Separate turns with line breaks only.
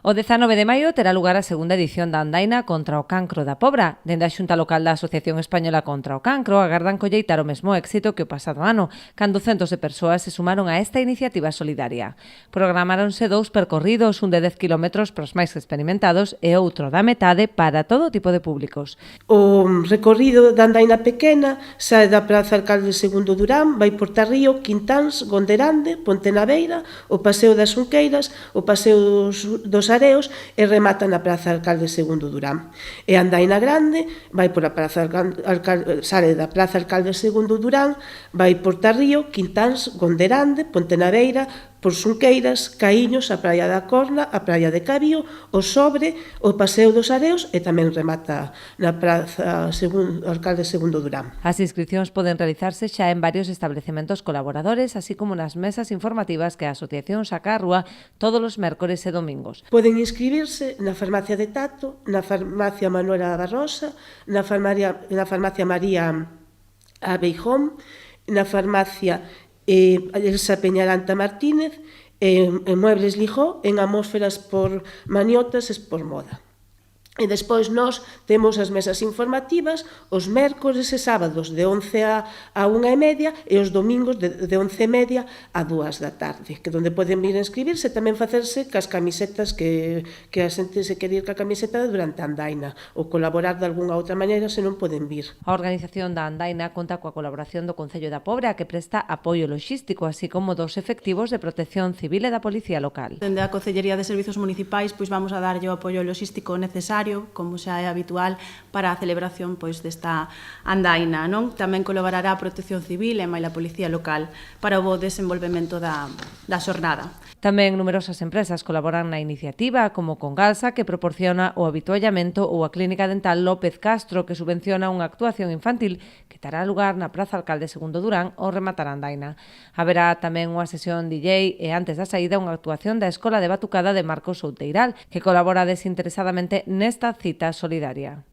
O 19 de maio terá lugar a segunda edición da andaina contra o cancro da pobra. Dende a Xunta Local da Asociación Española contra o Cancro agardan colleitar o mesmo éxito que o pasado ano, cando centos de persoas se sumaron a esta iniciativa solidaria. Programáronse 2 percorridos, un de 10 km para os máis experimentados e outro da metade para todo tipo de públicos.
O recorrido da andaina pequena sae da Praza Alcalde II Durán, vai por Tarrío, Quintáns, Gonderande, Pontenaveira, o Paseo das Unqueiras, o Paseo dos Areos e remata na Praza Alcalde II Durán. E a andaina grande vai por a Praza sale da Praza Alcalde II Durán, vai por Tarrío, Quintáns, Gonderande, Pontenaveira, por Xunqueiras, Caíños, a Praia da Corna, a Praia de Cabío, o Sobre, o Paseo dos Areos e tamén remata na Praza Alcalde II Durán.
As inscricións poden realizarse xa en varios establecementos colaboradores, así como nas mesas informativas que a asociación saca á rúa todos os mércores e domingos.
Poden inscribirse na Farmacia de Tato, na Farmacia Manuela Barrosa, na Farmacia María Abeijón, na Farmacia Elsa Peñaranta Martínez, en Muebles Lijó, en Atmósferas por Maniotas e por Moda. E despois nós temos as mesas informativas os mércores e sábados de 11 a 1:30 e os domingos de 11:30 a 2 da tarde, que onde poden vir a inscribirse e tamén facerse cas camisetas que a xente se quere ir ca camiseta durante a andaina ou colaborar de algunha outra maneira se non poden vir.
A organización da andaina conta coa colaboración do Concello da Pobra que presta apoio logístico, así como dos efectivos de protección civil e da Policía Local.
Dende a Concellería de Servizos Municipais pois vamos a darlle o apoio logístico necesario, como xa é habitual para a celebración pois desta andaina, non? Tamén colaborará a Protección Civil e máis a Policía Local para o bo desenvolvemento da xornada.
Tamén numerosas empresas colaboran na iniciativa, como Congalsa, que proporciona o habituallamento, ou a Clínica Dental López Castro, que subvenciona unha actuación infantil que terá lugar na Praza Alcalde II Durán ao rematar a andaina. Haberá tamén unha sesión DJ e antes da saída unha actuación da Escola de Batucada de Marcos Outeiral, que colabora desinteresadamente nesta cita solidaria.